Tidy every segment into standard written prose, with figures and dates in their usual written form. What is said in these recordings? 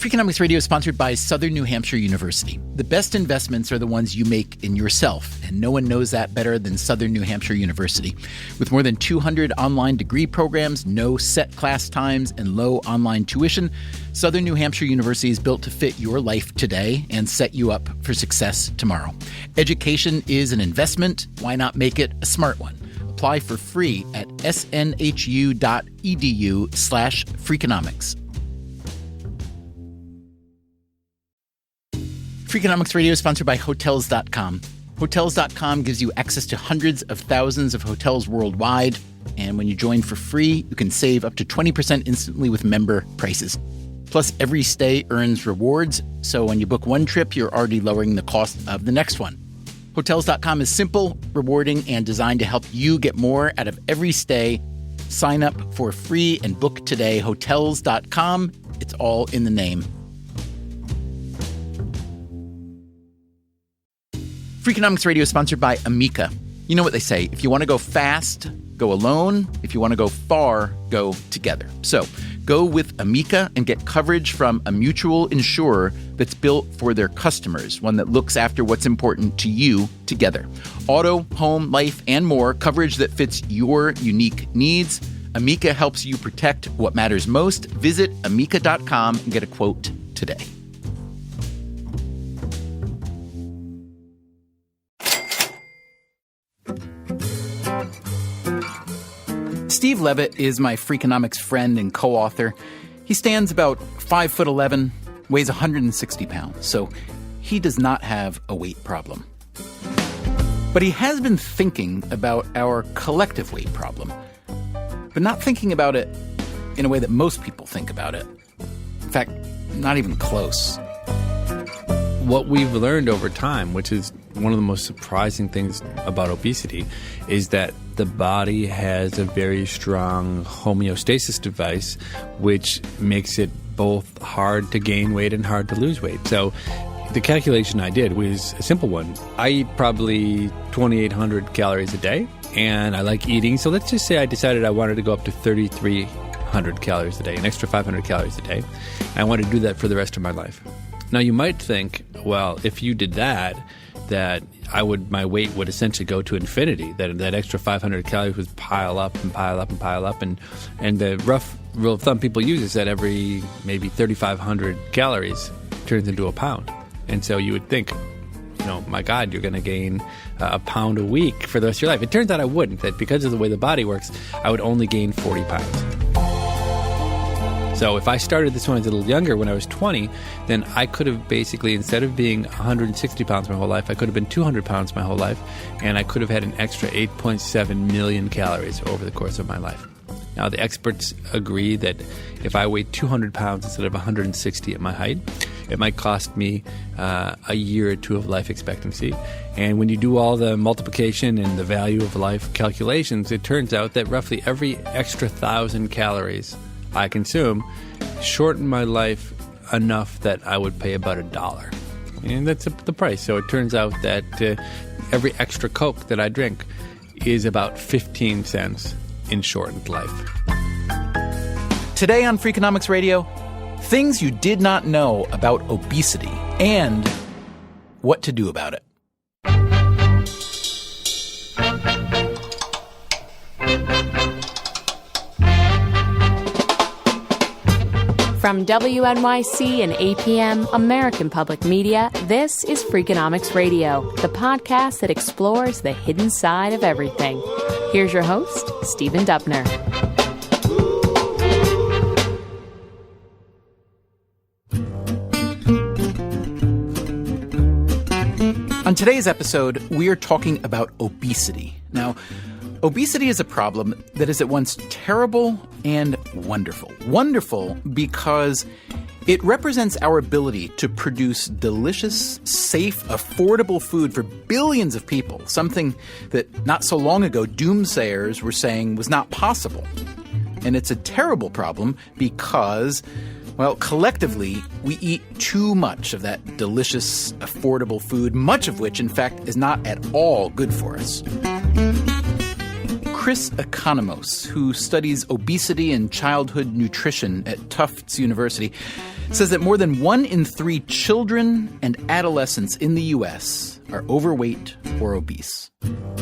Freakonomics Radio is sponsored by Southern New Hampshire University. The best investments are the ones you make in yourself, and no one knows that better than Southern New Hampshire University. With more than 200 online degree programs, no set class times, and low online tuition, Southern New Hampshire University is built to fit your life today and set you up for success tomorrow. Education is an investment. Why not make it a smart one? Apply for free at snhu.edu/Freakonomics. Freakonomics Radio is sponsored by Hotels.com. Hotels.com gives you access to hundreds of thousands of hotels worldwide. And when you join for free, you can save up to 20% instantly with member prices. Plus, every stay earns rewards. So when you book one trip, you're already lowering the cost of the next one. Hotels.com is simple, rewarding, and designed to help you get more out of every stay. Sign up for free and book today. Hotels.com. It's all in the name. Freakonomics Radio is sponsored by Amica. You know what they say, if you want to go fast, go alone. If you want to go far, go together. So go with Amica and get coverage from a mutual insurer that's built for their customers, one that looks after what's important to you together. Auto, home, life, and more, coverage that fits your unique needs. Amica helps you protect what matters most. Visit amica.com and get a quote today. Steve Levitt is my Freakonomics friend and co-author. He stands about 5'11", weighs 160 pounds, so he does not have a weight problem. But he has been thinking about our collective weight problem, but not thinking about it in a way that most people think about it. In fact, not even close. What we've learned over time, which is one of the most surprising things about obesity, is that the body has a very strong homeostasis device, which makes it both hard to gain weight and hard to lose weight. So the calculation I did was a simple one. I eat probably 2,800 calories a day, and I like eating. So let's just say I decided I wanted to go up to 3,300 calories a day, an extra 500 calories a day. I want to do that for the rest of my life. Now, you might think, well, if you did that my weight would essentially go to infinity, that extra 500 calories would pile up and pile up and pile up. And the rough rule of thumb people use is that every maybe 3,500 calories turns into a pound. And so you would think, my God, you're going to gain a pound a week for the rest of your life. It turns out I wouldn't, that because of the way the body works, I would only gain 40 pounds. So if I started this when I was a little younger, when I was 20, then I could have basically, instead of being 160 pounds my whole life, I could have been 200 pounds my whole life, and I could have had an extra 8.7 million calories over the course of my life. Now, the experts agree that if I weighed 200 pounds instead of 160 at my height, it might cost me a year or two of life expectancy. And when you do all the multiplication and the value of life calculations, it turns out that roughly every extra 1,000 calories I consume shorten my life enough that I would pay about $1. And that's the price. So it turns out that every extra Coke that I drink is about 15 cents in shortened life. Today on Freakonomics Radio, things you did not know about obesity and what to do about it. From WNYC and APM, American Public Media, this is Freakonomics Radio, the podcast that explores the hidden side of everything. Here's your host, Stephen Dubner. On today's episode, we are talking about obesity. Now, obesity is a problem that is at once terrible and wonderful. Wonderful because it represents our ability to produce delicious, safe, affordable food for billions of people, something that not so long ago doomsayers were saying was not possible. And it's a terrible problem because, well, collectively, we eat too much of that delicious, affordable food, much of which, in fact, is not at all good for us. Chris Economos, who studies obesity and childhood nutrition at Tufts University, says that more than 1 in 3 children and adolescents in the U.S. are overweight or obese.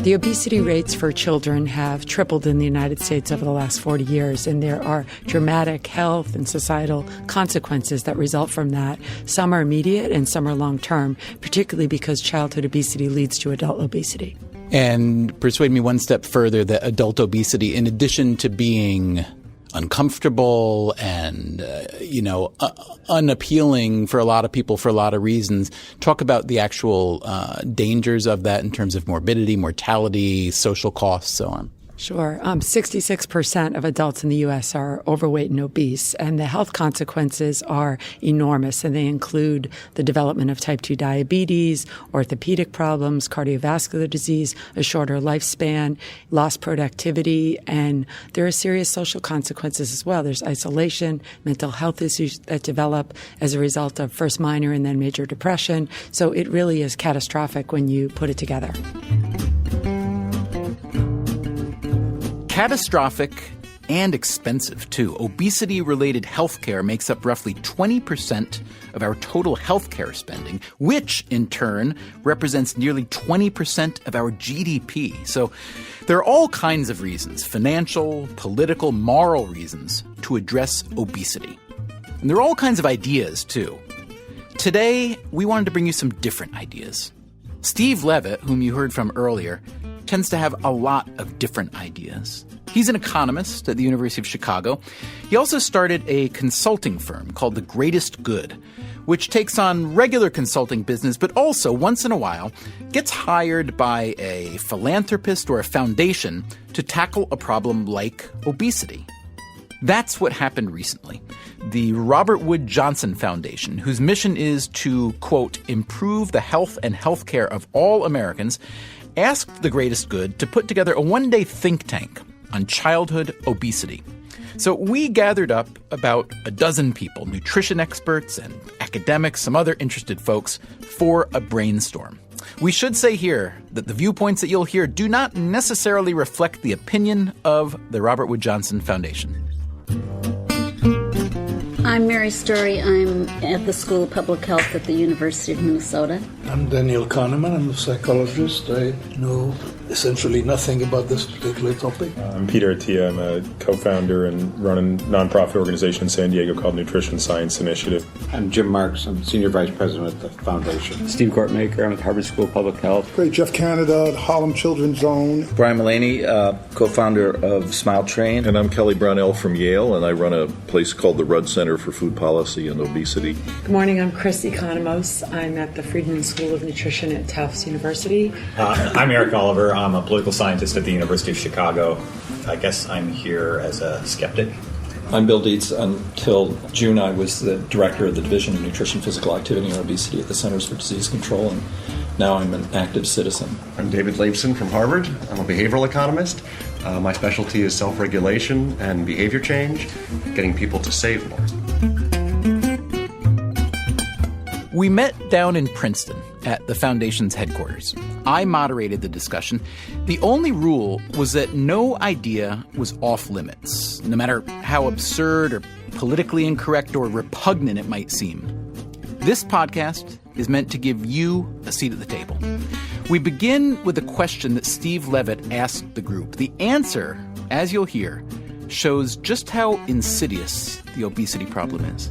The obesity rates for children have tripled in the United States over the last 40 years, and there are dramatic health and societal consequences that result from that. Some are immediate and some are long-term, particularly because childhood obesity leads to adult obesity. And persuade me one step further that adult obesity, in addition to being uncomfortable and, unappealing for a lot of people for a lot of reasons, talk about the actual dangers of that in terms of morbidity, mortality, social costs, so on. Sure. 66% of adults in the U.S. are overweight and obese, and the health consequences are enormous, and they include the development of type 2 diabetes, orthopedic problems, cardiovascular disease, a shorter lifespan, lost productivity, and there are serious social consequences as well. There's isolation, mental health issues that develop as a result of first minor and then major depression. So it really is catastrophic when you put it together. Catastrophic and expensive, too. Obesity-related healthcare makes up roughly 20% of our total healthcare spending, which, in turn, represents nearly 20% of our GDP. So there are all kinds of reasons, financial, political, moral reasons, to address obesity. And there are all kinds of ideas, too. Today, we wanted to bring you some different ideas. Steve Levitt, whom you heard from earlier, tends to have a lot of different ideas. He's an economist at the University of Chicago. He also started a consulting firm called The Greatest Good, which takes on regular consulting business, but also, once in a while, gets hired by a philanthropist or a foundation to tackle a problem like obesity. That's what happened recently. The Robert Wood Johnson Foundation, whose mission is to, quote, improve the health and healthcare of all Americans, asked The Greatest Good to put together a one-day think tank on childhood obesity. So we gathered up about a dozen people, nutrition experts and academics, some other interested folks, for a brainstorm. We should say here that the viewpoints that you'll hear do not necessarily reflect the opinion of the Robert Wood Johnson Foundation. I'm Mary Story. I'm at the School of Public Health at the University of Minnesota. I'm Daniel Kahneman. I'm a psychologist. I know essentially nothing about this particular topic. I'm Peter Attia. I'm a co-founder and run a nonprofit organization in San Diego called Nutrition Science Initiative. I'm Jim Marks. I'm Senior Vice President at the Foundation. Steve Gortmaker. I'm at Harvard School of Public Health. Great. Jeff Canada at Harlem Children's Zone. Brian Mullaney, co-founder of Smile Train. And I'm Kelly Brownell from Yale, and I run a place called the Rudd Center for Food Policy and Obesity. Good morning. I'm Chris Economos. I'm at the Friedman School of Nutrition at Tufts University. I'm Eric Oliver. I'm a political scientist at the University of Chicago. I guess I'm here as a skeptic. I'm Bill Dietz. Until June, I was the director of the Division of Nutrition, Physical Activity, and Obesity at the Centers for Disease Control, and now I'm an active citizen. I'm David Laveson from Harvard. I'm a behavioral economist. My specialty is self-regulation and behavior change, getting people to save more. We met down in Princeton at the Foundation's headquarters. I moderated the discussion. The only rule was that no idea was off limits, no matter how absurd or politically incorrect or repugnant it might seem. This podcast is meant to give you a seat at the table. We begin with a question that Steve Levitt asked the group. The answer, as you'll hear, shows just how insidious the obesity problem is.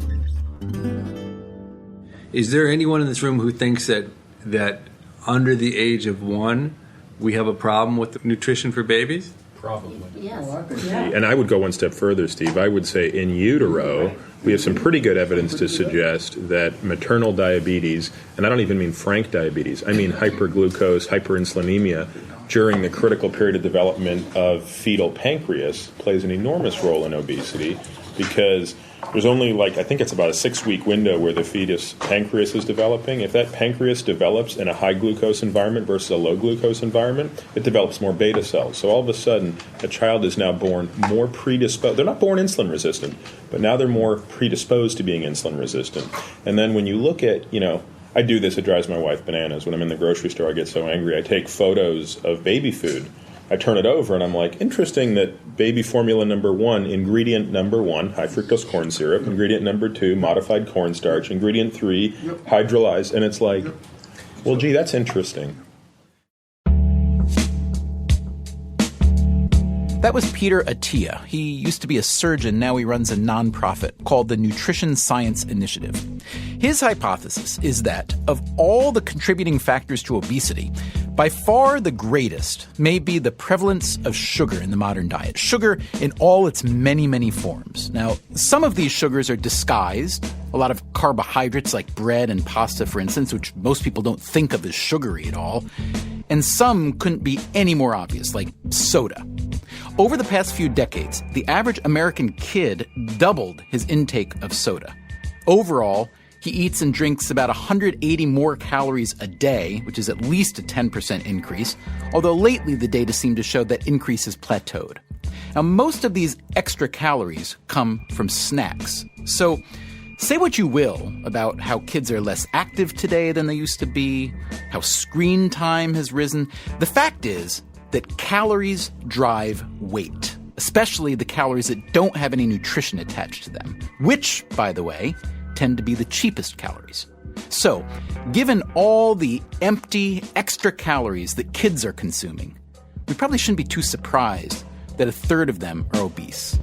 Is there anyone in this room who thinks that under the age of 1, we have a problem with nutrition for babies? Probably. Yes. And I would go one step further, Steve. I would say in utero, we have some pretty good evidence to suggest that maternal diabetes, and I don't even mean frank diabetes, I mean hyperglucose, hyperinsulinemia, during the critical period of development of fetal pancreas plays an enormous role in obesity because there's only I think it's about a 6-week window where the fetus pancreas is developing. If that pancreas develops in a high glucose environment versus a low glucose environment, it develops more beta cells. So all of a sudden, a child is now born more predisposed. They're not born insulin resistant, but now they're more predisposed to being insulin resistant. And then when you look at, I do this, it drives my wife bananas. When I'm in the grocery store, I get so angry. I take photos of baby food I turn it over and I'm like, interesting that baby formula number 1, ingredient number 1, high fructose corn syrup, ingredient number 2, modified cornstarch, ingredient 3, hydrolyzed, and it's like, well, gee, that's interesting. That was Peter Attia. He used to be a surgeon. Now he runs a nonprofit called the Nutrition Science Initiative. His hypothesis is that of all the contributing factors to obesity, by far the greatest may be the prevalence of sugar in the modern diet. Sugar in all its many, many forms. Now, some of these sugars are disguised. A lot of carbohydrates like bread and pasta, for instance, which most people don't think of as sugary at all. And some couldn't be any more obvious, like soda. Over the past few decades, the average American kid doubled his intake of soda. Overall, he eats and drinks about 180 more calories a day, which is at least a 10% increase, although lately the data seem to show that increase has plateaued. Now, most of these extra calories come from snacks. So, say what you will about how kids are less active today than they used to be, how screen time has risen. The fact is that calories drive weight, especially the calories that don't have any nutrition attached to them, which, by the way, tend to be the cheapest calories. So, given all the empty, extra calories that kids are consuming, we probably shouldn't be too surprised that a third of them are obese.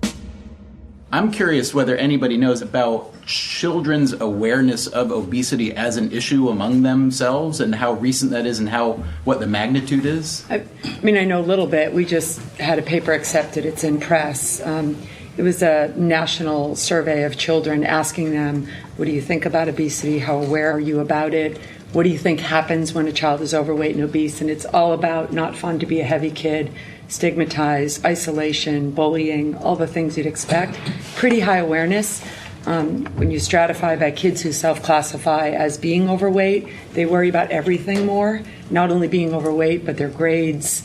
I'm curious whether anybody knows about children's awareness of obesity as an issue among themselves and how recent that is and what the magnitude is. I know a little bit. We just had a paper accepted. It's in press. It was a national survey of children asking them, what do you think about obesity? How aware are you about it? What do you think happens when a child is overweight and obese? And it's all about not fun to be a heavy kid, stigmatized, isolation, bullying, all the things you'd expect. Pretty high awareness. When you stratify by kids who self-classify as being overweight, they worry about everything more, not only being overweight, but their grades,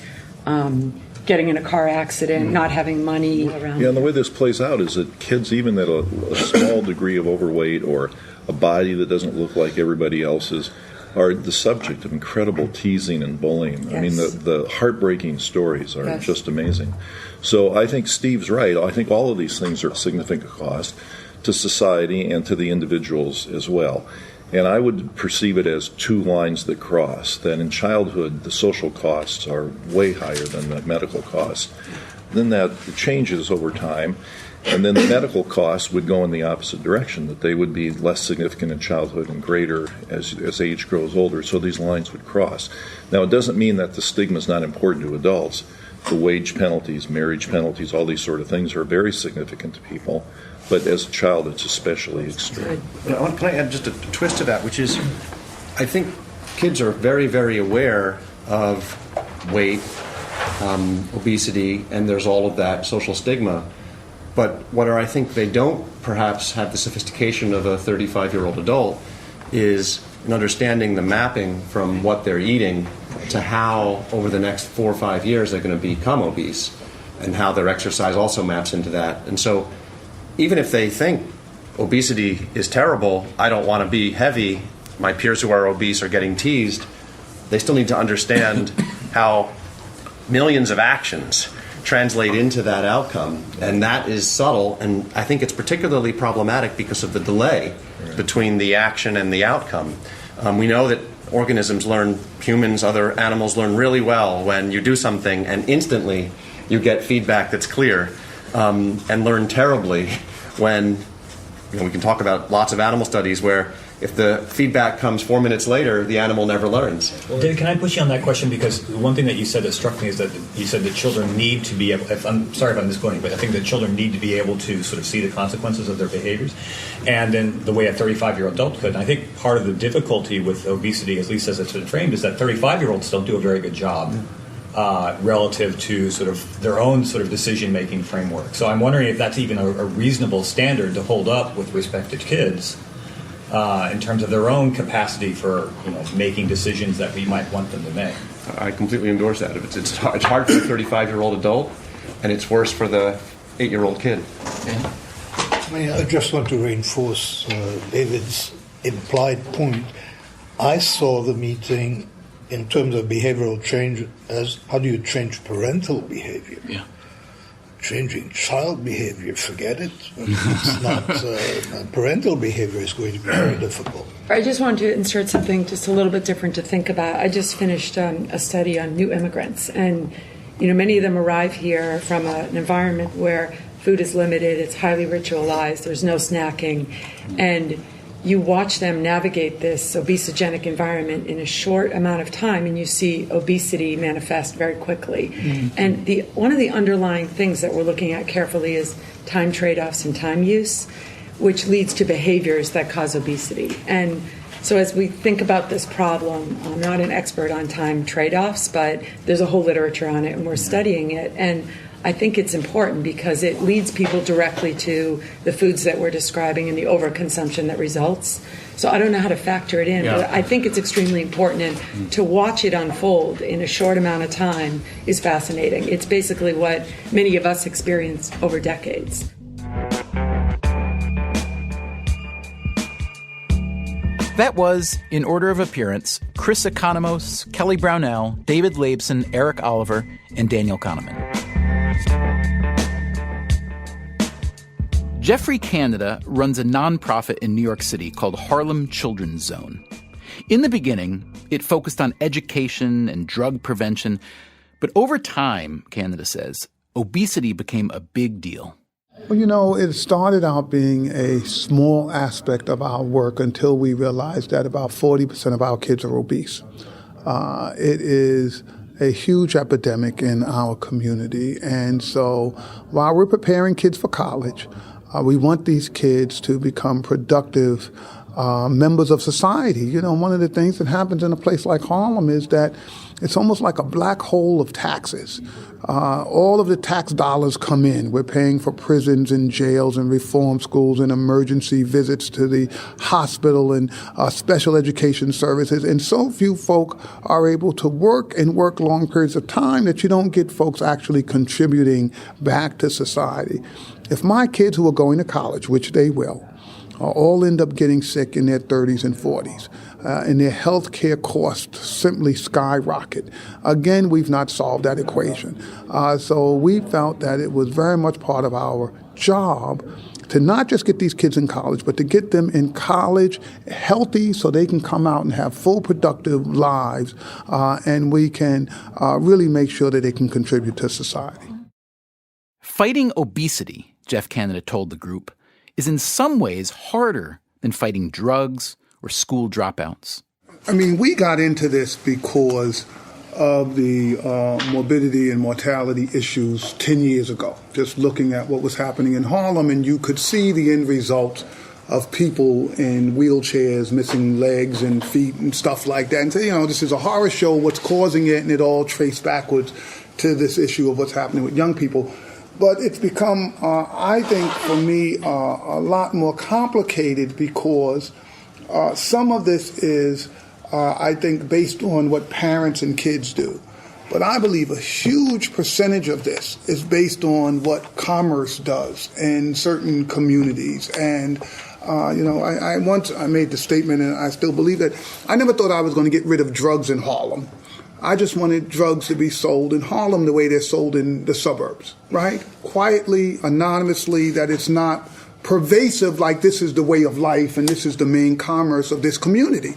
getting in a car accident, not having money around. Yeah, and the way this plays out is that kids, even at a small degree of overweight or a body that doesn't look like everybody else's, are the subject of incredible teasing and bullying. Yes. I mean, the heartbreaking stories are just amazing. So I think Steve's right. I think all of these things are a significant cost to society and to the individuals as well. And I would perceive it as two lines that cross, that in childhood the social costs are way higher than the medical costs. Then that changes over time, and then the medical costs would go in the opposite direction, that they would be less significant in childhood and greater as age grows older, so these lines would cross. Now, it doesn't mean that the stigma is not important to adults. The wage penalties, marriage penalties, all these sort of things are very significant to people. But as a child, it's especially extreme. Can I add just a twist to that, which is, I think kids are very, very aware of weight, obesity, and there's all of that social stigma. But what I think they don't perhaps have the sophistication of a 35-year-old adult is in understanding the mapping from what they're eating to how over the next 4 or 5 years they're going to become obese, and how their exercise also maps into that. And so even if they think obesity is terrible, I don't want to be heavy, my peers who are obese are getting teased, they still need to understand how millions of actions translate into that outcome. And that is subtle, and I think it's particularly problematic because of the delay between the action and the outcome. We know that organisms learn, humans, other animals learn really well when you do something and instantly you get feedback that's clear, and learn terribly when, we can talk about lots of animal studies where if the feedback comes 4 minutes later, the animal never learns. David, can I push you on that question? Because one thing that you said that struck me is that you said that children need to be able, I'm sorry if I'm misquoting, but I think that children need to be able to sort of see the consequences of their behaviors. And then the way a 35-year-old adult could. And I think part of the difficulty with obesity, at least as it's been framed, is that 35-year-olds don't do a very good job relative to sort of their own sort of decision-making framework. So I'm wondering if that's even a reasonable standard to hold up with respect to kids in terms of their own capacity for making decisions that we might want them to make. I completely endorse that. It's hard for the 35-year-old adult, and it's worse for the 8-year-old kid. I just want to reinforce David's implied point. I saw the meeting in terms of behavioral change as how do you change parental behavior? Yeah. Changing child behavior, forget it. It's not, parental behavior is going to be very difficult. I just wanted to insert something just a little bit different to think about. I just finished a study on new immigrants, and many of them arrive here from an environment where food is limited, it's highly ritualized, there's no snacking, and you watch them navigate this obesogenic environment in a short amount of time, and you see obesity manifest very quickly. Mm-hmm. And one of the underlying things that we're looking at carefully is time trade-offs and time use, which leads to behaviors that cause obesity. And so as we think about this problem, I'm not an expert on time trade-offs, but there's a whole literature on it, and we're studying it. And I think it's important because it leads people directly to the foods that we're describing and the overconsumption that results. So I don't know how to factor it in, but I think it's extremely important. And to watch it unfold in a short amount of time is fascinating. It's basically what many of us experience over decades. That was, in order of appearance, Chris Economos, Kelly Brownell, David Laibson, Eric Oliver, and Daniel Kahneman. Jeffrey Canada runs a nonprofit in New York City called Harlem Children's Zone. In the beginning, it focused on education and drug prevention, but over time, Canada says, obesity became a big deal. Well, it started out being a small aspect of our work until we realized that about 40% of our kids are obese. It is a huge epidemic in our community, and so while we're preparing kids for college, we want these kids to become productive members of society. One of the things that happens in a place like Harlem is that it's almost like a black hole of taxes. All of the tax dollars come in. We're paying for prisons and jails and reform schools and emergency visits to the hospital and special education services. And so few folk are able to work and work long periods of time that you don't get folks actually contributing back to society. If my kids who are going to college, which they will, all end up getting sick in their 30s and 40s, and their health care costs simply skyrocket. Again, we've not solved that equation. So we felt that it was very much part of our job to not just get these kids in college, but to get them in college healthy so they can come out and have full productive lives, and we can really make sure that they can contribute to society. Fighting obesity, Jeff Canada told the group, is in some ways harder than fighting drugs or school dropouts. We got into this because of the morbidity and mortality issues 10 years ago, just looking at what was happening in Harlem, and you could see the end result of people in wheelchairs, missing legs and feet and stuff like that. And so, this is a horror show, what's causing it, and it all traced backwards to this issue of what's happening with young people. But it's become, I think, for me, a lot more complicated because some of this is, I think, based on what parents and kids do. But I believe a huge percentage of this is based on what commerce does in certain communities. And, I made the statement, and I still believe that, I never thought I was going to get rid of drugs in Harlem. I just wanted drugs to be sold in Harlem the way they're sold in the suburbs, right? Quietly, anonymously, that it's not pervasive like this is the way of life and this is the main commerce of this community.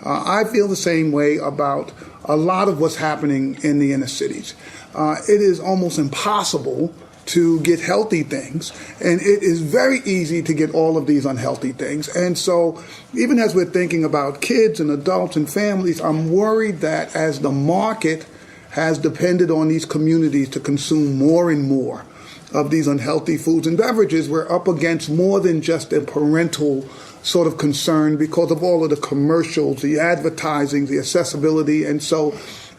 I feel the same way about a lot of what's happening in the inner cities. It is almost impossible to get healthy things, and it is very easy to get all of these unhealthy things. And so even as we're thinking about kids and adults and families, I'm worried that as the market has depended on these communities to consume more and more of these unhealthy foods and beverages, we're up against more than just a parental sort of concern because of all of the commercials, the advertising, the accessibility. And so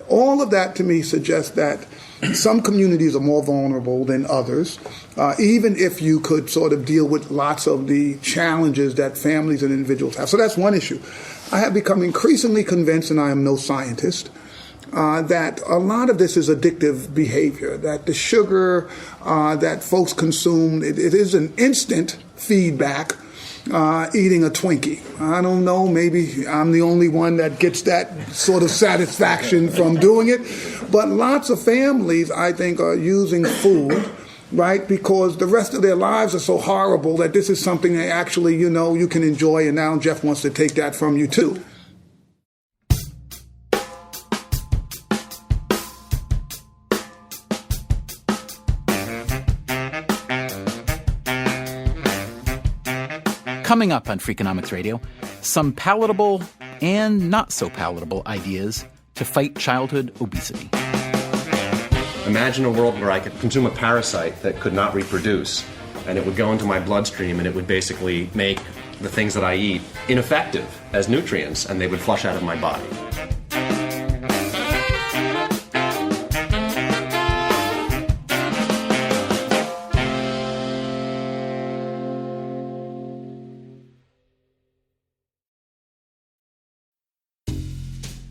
all of that to me suggests that some communities are more vulnerable than others, even if you could sort of deal with lots of the challenges that families and individuals have. So that's one issue. I have become increasingly convinced, and I am no scientist, that a lot of this is addictive behavior, that the sugar that folks consume, it is an instant feedback. eating a Twinkie. I don't know, maybe I'm the only one that gets that sort of satisfaction from doing it. But lots of families, I think, are using food, right, because the rest of their lives are so horrible that this is something they actually, you can enjoy, and now Jeff wants to take that from you too. Coming up on Freakonomics Radio, some palatable and not so palatable ideas to fight childhood obesity. Imagine a world where I could consume a parasite that could not reproduce, and it would go into my bloodstream, and it would basically make the things that I eat ineffective as nutrients, and they would flush out of my body.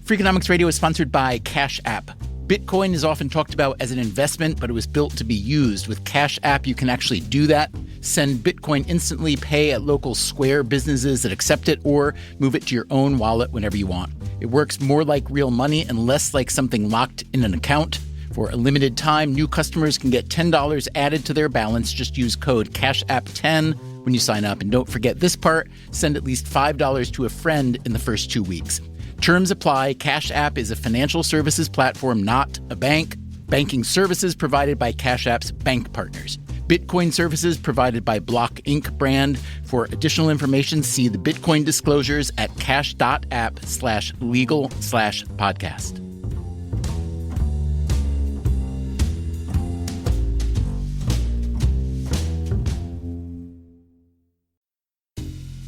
Freakonomics Radio is sponsored by Cash App. Bitcoin is often talked about as an investment, but it was built to be used. With Cash App, you can actually do that. Send Bitcoin instantly, pay at local Square businesses that accept it, or move it to your own wallet whenever you want. It works more like real money and less like something locked in an account. For a limited time, new customers can get $10 added to their balance. Just use code CASHAPP10 when you sign up. And don't forget this part, send at least $5 to a friend in the first 2 weeks. Terms apply. Cash App is a financial services platform, not a bank. Banking services provided by Cash App's bank partners. Bitcoin services provided by Block Inc. brand. For additional information, see the Bitcoin disclosures at cash.app/legal/podcast.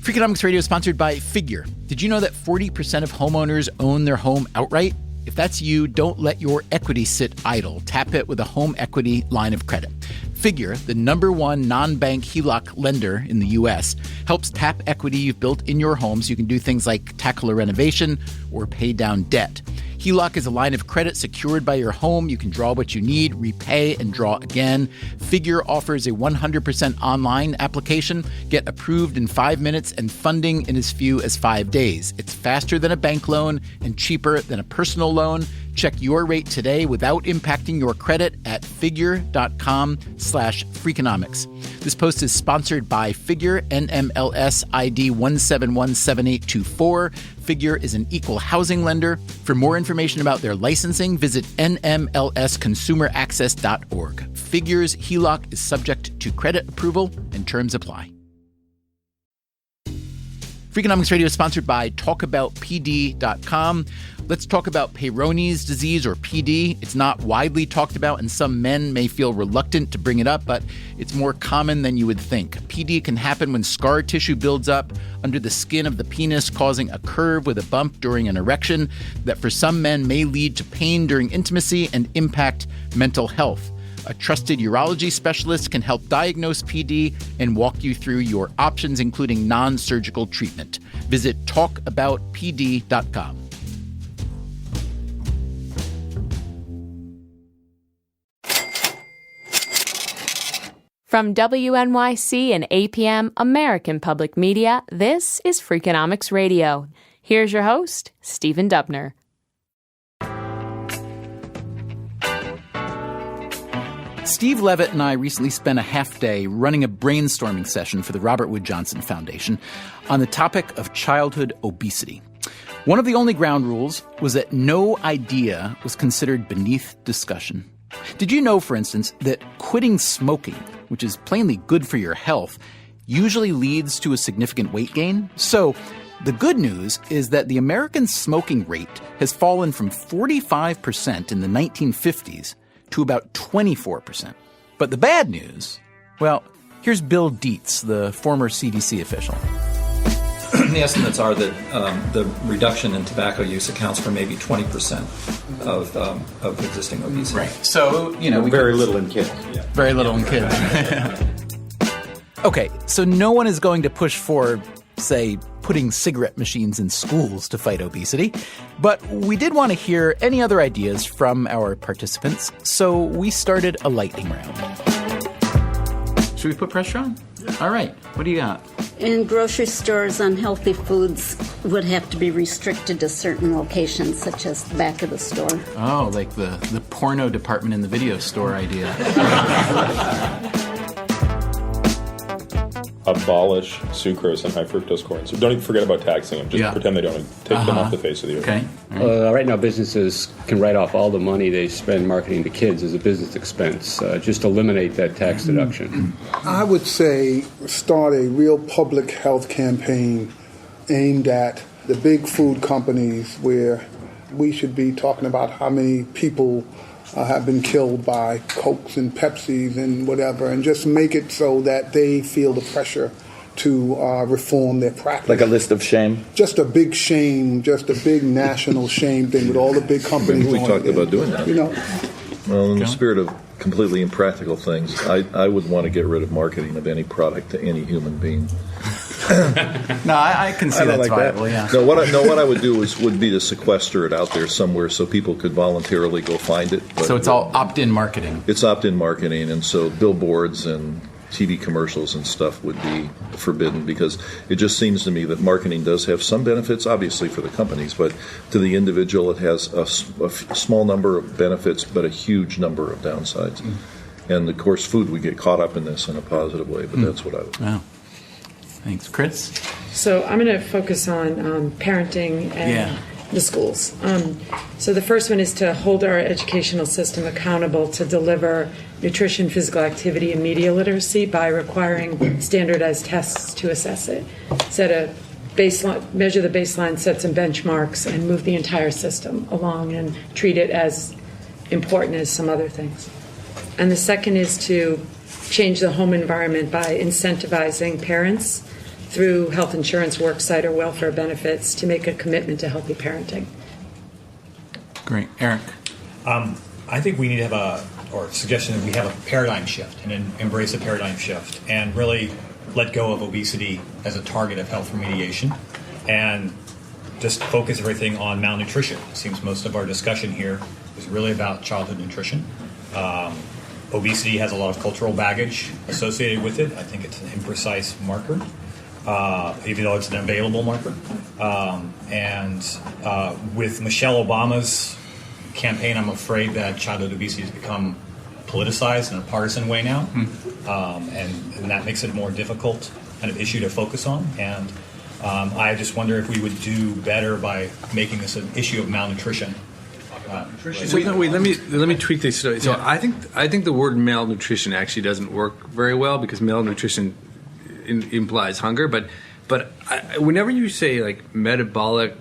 Freakonomics Radio is sponsored by Figure. Did you know that 40% of homeowners own their home outright? If that's you, don't let your equity sit idle. Tap it with a home equity line of credit. Figure, the #1 non-bank HELOC lender in the U.S., helps tap equity you've built in your home so you can do things like tackle a renovation or pay down debt. HELOC is a line of credit secured by your home. You can draw what you need, repay, and draw again. Figure offers a 100% online application. Get approved in 5 minutes and funding in as few as 5 days. It's faster than a bank loan and cheaper than a personal loan. Check your rate today without impacting your credit at figure.com/Freakonomics. This post is sponsored by Figure, NMLS ID 1717824. Figure is an equal housing lender. For more information about their licensing, visit nmlsconsumeraccess.org. Figure's HELOC is subject to credit approval and terms apply. Freakonomics Radio is sponsored by TalkAboutPD.com. Let's talk about Peyronie's disease, or PD. It's not widely talked about, and some men may feel reluctant to bring it up, but it's more common than you would think. PD can happen when scar tissue builds up under the skin of the penis, causing a curve with a bump during an erection that for some men may lead to pain during intimacy and impact mental health. A trusted urology specialist can help diagnose PD and walk you through your options, including non-surgical treatment. Visit talkaboutpd.com. From WNYC and APM, American Public Media, this is Freakonomics Radio. Here's your host, Stephen Dubner. Steve Levitt and I recently spent a half day running a brainstorming session for the Robert Wood Johnson Foundation on the topic of childhood obesity. One of the only ground rules was that no idea was considered beneath discussion. Did you know, for instance, that quitting smoking, which is plainly good for your health, usually leads to a significant weight gain? So the good news is that the American smoking rate has fallen from 45% in the 1950s to about 24%. But the bad news, well, here's Bill Dietz, the former CDC official. The estimates are that the reduction in tobacco use accounts for maybe 20% of existing obesity. Right. So, very little in kids. Yeah. Very little in kids. Okay, so no one is going to push for, say, putting cigarette machines in schools to fight obesity. But we did want to hear any other ideas from our participants, so we started a lightning round. Should we put pressure on? Yeah. All right. What do you got? In grocery stores, unhealthy foods would have to be restricted to certain locations, such as the back of the store. Oh, like the porno department in the video store idea. Abolish sucrose and high fructose corn syrup. Don't even forget about taxing them. Just pretend they don't. Take them off the face of the earth. Okay. Right now, businesses can write off all the money they spend marketing to kids as a business expense. Just eliminate that tax deduction. I would say start a real public health campaign aimed at the big food companies, where we should be talking about how many people have been killed by Cokes and Pepsis and whatever, and just make it so that they feel the pressure to reform their practice. Like a list of shame? Just a big shame, just a big national shame thing with all the big companies. We talked about doing that. You know. Well, in the spirit of completely impractical things, I would want to get rid of marketing of any product to any human being. No, I can see that's viable. That. Yeah. No, what I would do would be to sequester it out there somewhere so people could voluntarily go find it. So it's all opt-in marketing. It's opt-in marketing, and so billboards and TV commercials and stuff would be forbidden, because it just seems to me that marketing does have some benefits, obviously for the companies, but to the individual it has a small number of benefits but a huge number of downsides. And of course, food, we get caught up in this in a positive way, but that's what I would do. Wow. Thanks. Chris? So I'm going to focus on parenting and the schools. So the first one is to hold our educational system accountable to deliver nutrition, physical activity, and media literacy by requiring standardized tests to assess it. Set a baseline, measure the baseline, set some benchmarks, and move the entire system along and treat it as important as some other things. And the second is to change the home environment by incentivizing parents through health insurance, worksite, or welfare benefits to make a commitment to healthy parenting. Great. Eric? I think we need to have suggestion that we have a paradigm shift and embrace a paradigm shift and really let go of obesity as a target of health remediation and just focus everything on malnutrition. It seems most of our discussion here is really about childhood nutrition. Obesity has a lot of cultural baggage associated with it. I think it's an imprecise marker, even though it's an available marker. With Michelle Obama's campaign, I'm afraid that childhood obesity has become politicized in a partisan way now, and that makes it a more difficult kind of issue to focus on. And I just wonder if we would do better by making this an issue of malnutrition. Wait, let me tweak this. So I think the word malnutrition actually doesn't work very well, because malnutrition implies hunger. But whenever you say like metabolic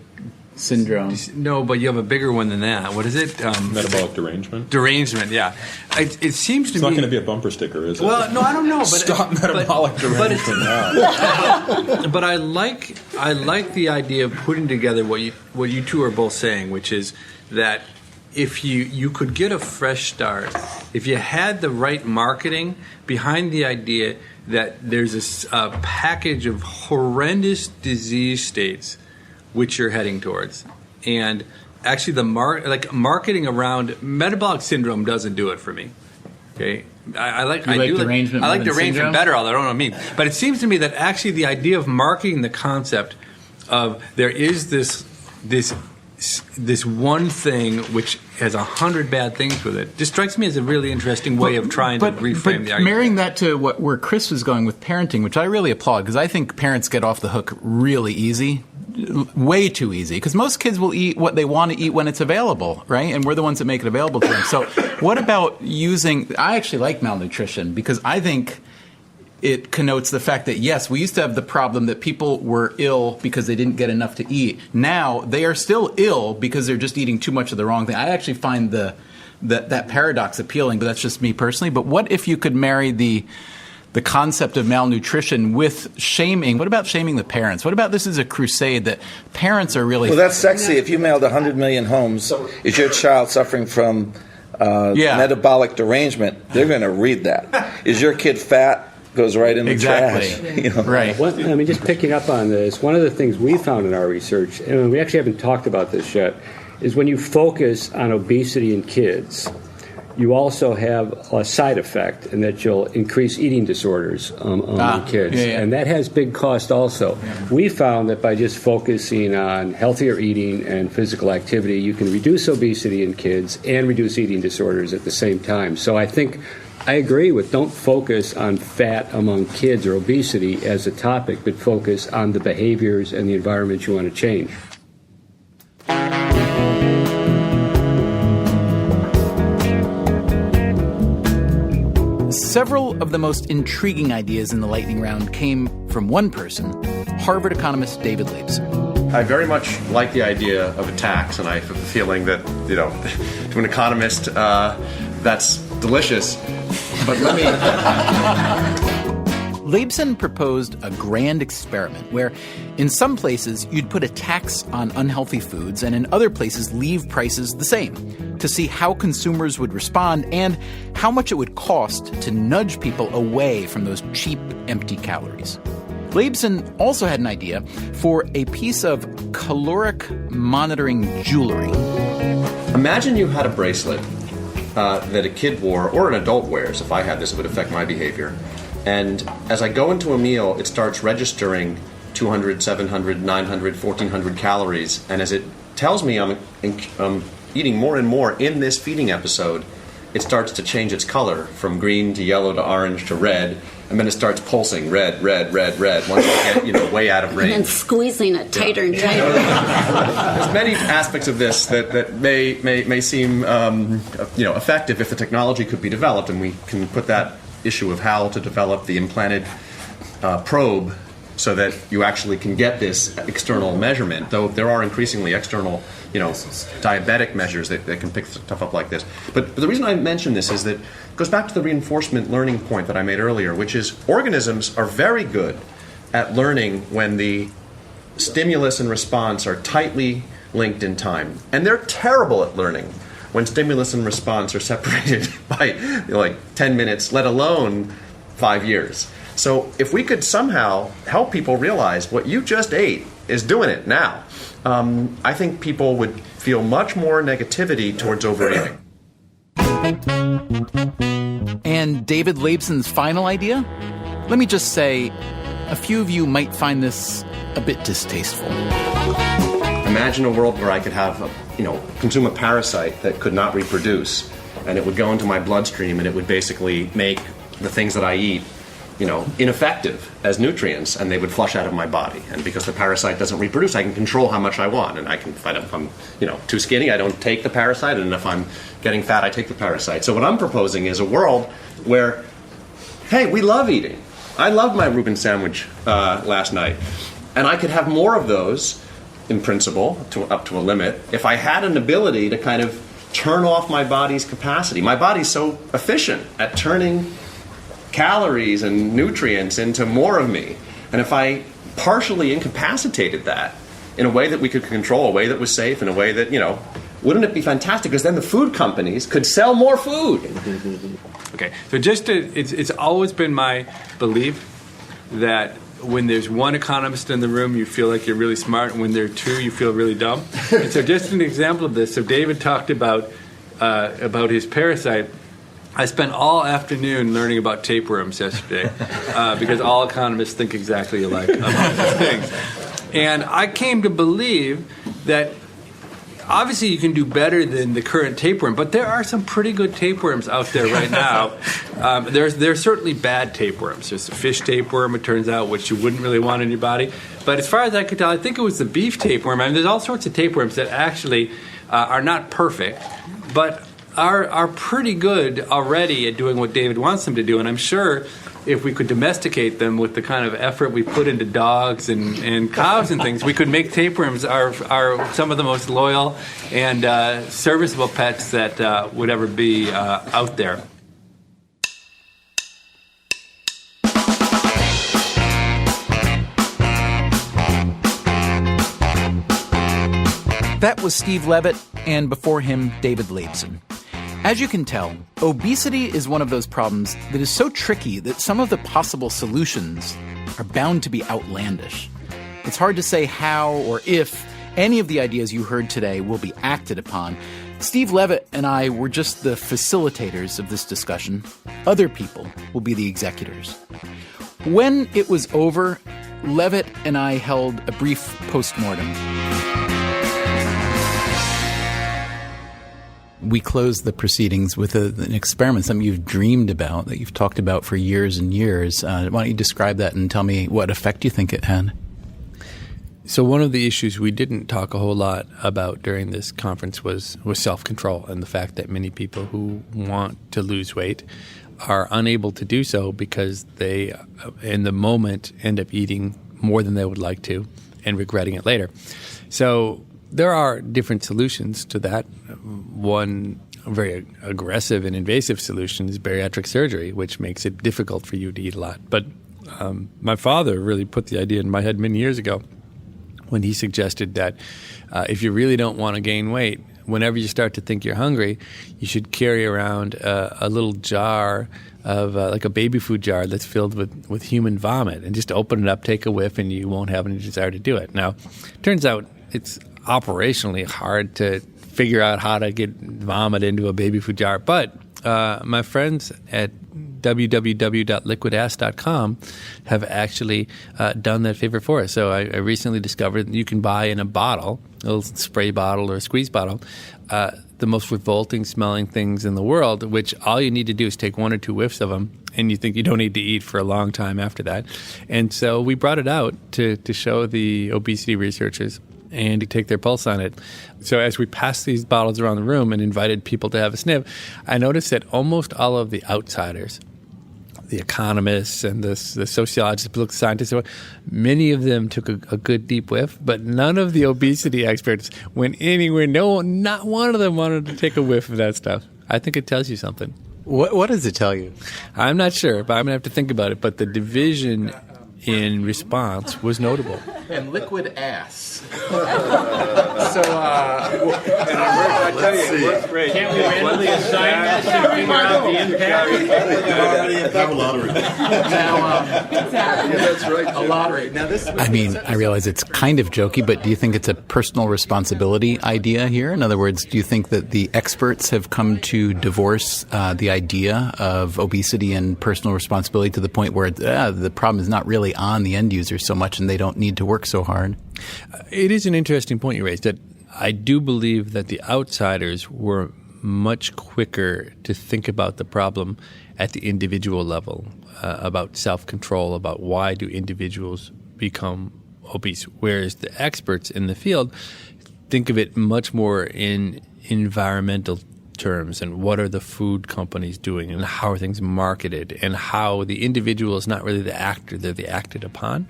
syndrome, no, but you have a bigger one than that. What is it? Metabolic derangement. Derangement, yeah. It seems to me it's not going to be a bumper sticker, is it? Well, no, I don't know. But stop metabolic derangement now. But I like the idea of putting together what you two are both saying, which is that if you could get a fresh start, if you had the right marketing behind the idea that there's a package of horrendous disease states which you're heading towards, and actually the marketing around metabolic syndrome doesn't do it for me. Okay, I like derangement better, although I don't know what I mean. But it seems to me that actually the idea of marketing the concept of there is this one thing which has 100 bad things with it just strikes me as a really interesting way of trying to reframe the argument. Marrying that to where Chris was going with parenting, which I really applaud, because I think parents get off the hook really easy, way too easy, because most kids will eat what they want to eat when it's available, right? And we're the ones that make it available to them. So what about I actually like malnutrition, because I think it connotes the fact that, yes, we used to have the problem that people were ill because they didn't get enough to eat. Now they are still ill because they're just eating too much of the wrong thing. I actually find that paradox appealing, but that's just me personally. But what if you could marry the concept of malnutrition with shaming? What about shaming the parents? What about this is a crusade that parents are really... Well, that's sexy. If you mailed 100 million homes, is your child suffering from metabolic derangement? They're going to read that. Is your kid fat? Goes right in the trash. Right. Just picking up on this, one of the things we found in our research, and we actually haven't talked about this yet, is when you focus on obesity in kids, you also have a side effect, and that you'll increase eating disorders among kids. And that has big cost also. We found that by just focusing on healthier eating and physical activity, you can reduce obesity in kids and reduce eating disorders at the same time. So I think I agree with don't focus on fat among kids or obesity as a topic, but focus on the behaviors and the environment you want to change. Several of the most intriguing ideas in the lightning round came from one person, Harvard economist David Leibson. I very much like the idea of a tax, and I have a feeling that, to an economist, that's delicious. But let me... Leibson proposed a grand experiment where in some places you'd put a tax on unhealthy foods and in other places leave prices the same to see how consumers would respond and how much it would cost to nudge people away from those cheap, empty calories. Leibson also had an idea for a piece of caloric monitoring jewelry. Imagine you had a bracelet that a kid wore, or an adult wears. If I had this, it would affect my behavior. And as I go into a meal, it starts registering 200, 700, 900, 1,400 calories. And as it tells me I'm eating more and more in this feeding episode, it starts to change its color from green to yellow to orange to red. And then it starts pulsing red, red, red, red once I get way out of range. And then squeezing it tighter and tighter. There's many aspects of this that may seem effective if the technology could be developed, and we can put that issue of how to develop the implanted probe so that you actually can get this external measurement, though there are increasingly external, diabetic measures that can pick stuff up like this. But the reason I mention this is that it goes back to the reinforcement learning point that I made earlier, which is organisms are very good at learning when the stimulus and response are tightly linked in time. And they're terrible at learning when stimulus and response are separated by 10 minutes, let alone 5 years. So if we could somehow help people realize what you just ate is doing it now, I think people would feel much more negativity towards overeating. And David Leibson's final idea? Let me just say, a few of you might find this a bit distasteful. Imagine a world where I could have, consume a parasite that could not reproduce, and it would go into my bloodstream, and it would basically make the things that I eat, ineffective as nutrients, and they would flush out of my body. And because the parasite doesn't reproduce, I can control how much I want, and I can, if I'm, too skinny, I don't take the parasite, and if I'm getting fat, I take the parasite. So what I'm proposing is a world where, hey, we love eating. I loved my Reuben sandwich last night, and I could have more of those, in principle, up to a limit, if I had an ability to kind of turn off my body's capacity. My body's so efficient at turning calories and nutrients into more of me. And if I partially incapacitated that in a way that we could control, a way that was safe, in a way that, wouldn't it be fantastic? Because then the food companies could sell more food. Okay, so it's always been my belief that when there's one economist in the room, you feel like you're really smart, and when there are two, you feel really dumb. And so just an example of this, so David talked about his parasite. I spent all afternoon learning about tapeworms yesterday because all economists think exactly alike about these things. And I came to believe that obviously you can do better than the current tapeworm, but there are some pretty good tapeworms out there right now. There's certainly bad tapeworms. There's the fish tapeworm, it turns out, which you wouldn't really want in your body. But as far as I could tell, I think it was the beef tapeworm. I mean, there's all sorts of tapeworms that actually are not perfect, but are pretty good already at doing what David wants them to do. And I'm sure if we could domesticate them with the kind of effort we put into dogs and cows and things, we could make tapeworms are some of the most loyal and serviceable pets that would ever be out there. That was Steve Levitt, and before him, David Leibson. As you can tell, obesity is one of those problems that is so tricky that some of the possible solutions are bound to be outlandish. It's hard to say how or if any of the ideas you heard today will be acted upon, Steve Levitt and I were just the facilitators of this discussion. Other people will be the executors. When it was over, Levitt and I held a brief postmortem. We closed the proceedings with an experiment, something you've dreamed about, that you've talked about for years and years. Why don't you describe that and tell me what effect you think it had? So one of the issues we didn't talk a whole lot about during this conference was self-control, and the fact that many people who want to lose weight are unable to do so because they, in the moment, end up eating more than they would like to and regretting it later. So there are different solutions to that. One very aggressive and invasive solution is bariatric surgery, which makes it difficult for you to eat a lot. But my father really put the idea in my head many years ago when he suggested that if you really don't want to gain weight, whenever you start to think you're hungry, you should carry around a little jar of like a baby food jar that's filled with human vomit, and just open it up, take a whiff, and you won't have any desire to do it. Now, turns out it's operationally hard to figure out how to get vomit into a baby food jar. But my friends at www.liquidass.com have actually done that favor for us. So I recently discovered that you can buy in a bottle, a little spray bottle or a squeeze bottle, the most revolting smelling things in the world, which all you need to do is take one or two whiffs of them, and you think you don't need to eat for a long time after that. And so we brought it out to show the obesity researchers and to take their pulse on it. So as we passed these bottles around the room and invited people to have a sniff, I noticed that almost all of the outsiders, the economists and the sociologists, political scientists, many of them took a good deep whiff, but none of the obesity experts went anywhere. No, not one of them wanted to take a whiff of that stuff. I think it tells you something. What does it tell you? I'm not sure, but I'm going to have to think about it. But the division in response was notable. And liquid ass. So, I tell you, it works great. Can't we randomly assign this and figure out the impact? Have a lottery. That's right. A lottery. Now this. I mean, I realize it's kind of jokey, but do you think it's a personal responsibility idea here? In other words, do you think that the experts have come to divorce the idea of obesity and personal responsibility to the point where the problem is not really on the end user so much and they don't need to work so hard? It is an interesting point you raised. That I do believe that the outsiders were much quicker to think about the problem at the individual level, about self-control, about why do individuals become obese, whereas the experts in the field think of it much more in environmental terms and what are the food companies doing and how are things marketed and how the individual is not really the actor, they're the acted upon.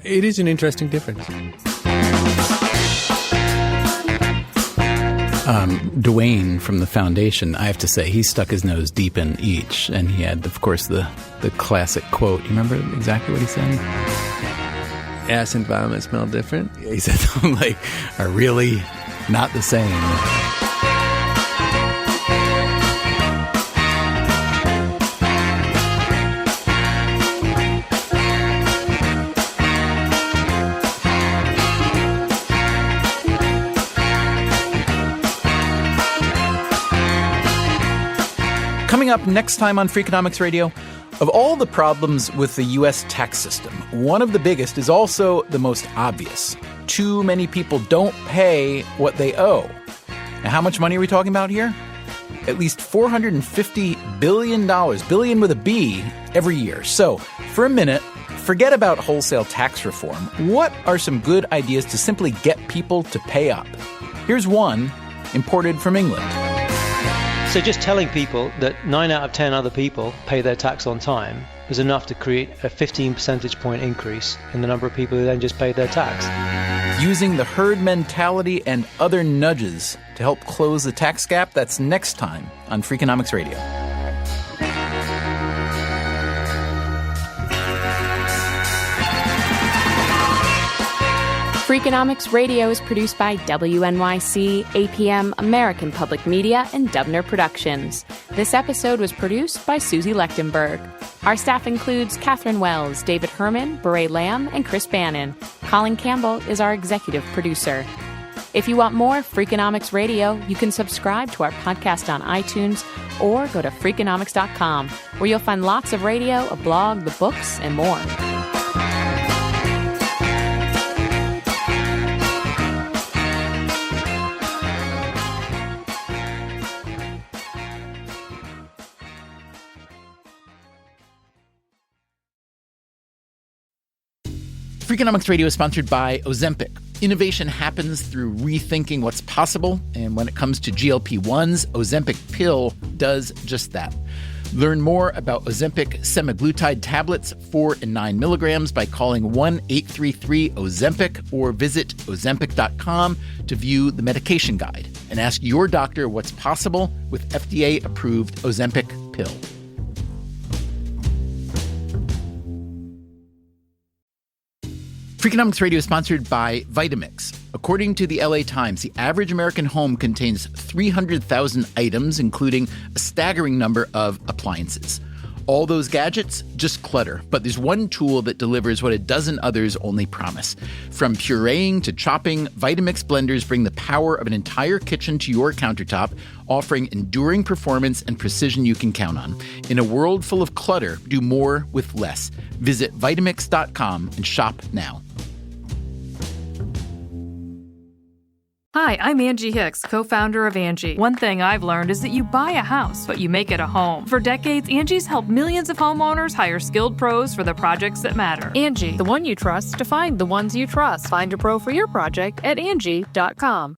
It is an interesting difference. Dwayne from the foundation, I have to say, he stuck his nose deep in each, and he had, of course, the classic quote. You remember exactly what he said? Ass and vomit smell different? Yeah, he said something like, are really not the same. Coming up next time on Freakonomics Radio, of all the problems with the U.S. tax system, one of the biggest is also the most obvious. Too many people don't pay what they owe. Now, how much money are we talking about here? At least $450 billion, billion with a B, every year. So, for a minute, forget about wholesale tax reform. What are some good ideas to simply get people to pay up? Here's one imported from England. So just telling people that 9 out of 10 other people pay their tax on time is enough to create a 15 percentage point increase in the number of people who then just pay their tax. Using the herd mentality and other nudges to help close the tax gap, that's next time on Freakonomics Radio. Freakonomics Radio is produced by WNYC, APM, American Public Media, and Dubner Productions. This episode was produced by Susie Lechtenberg. Our staff includes Catherine Wells, David Herman, Beret Lamb, and Chris Bannon. Colin Campbell is our executive producer. If you want more Freakonomics Radio, you can subscribe to our podcast on iTunes or go to Freakonomics.com, where you'll find lots of radio, a blog, the books, and more. Freakonomics Radio is sponsored by Ozempic. Innovation happens through rethinking what's possible, and when it comes to GLP-1s, Ozempic pill does just that. Learn more about Ozempic semaglutide tablets, 4 and 9 milligrams, by calling 1-833-OZEMPIC or visit Ozempic.com to view the medication guide and ask your doctor what's possible with FDA-approved Ozempic pill. Freakonomics Radio is sponsored by Vitamix. According to the LA Times, the average American home contains 300,000 items, including a staggering number of appliances. All those gadgets, just clutter. But there's one tool that delivers what a dozen others only promise. From pureeing to chopping, Vitamix blenders bring the power of an entire kitchen to your countertop, offering enduring performance and precision you can count on. In a world full of clutter, do more with less. Visit Vitamix.com and shop now. Hi, I'm Angie Hicks, co-founder of Angie. One thing I've learned is that you buy a house, but you make it a home. For decades, Angie's helped millions of homeowners hire skilled pros for the projects that matter. Angie, the one you trust to find the ones you trust. Find a pro for your project at Angie.com.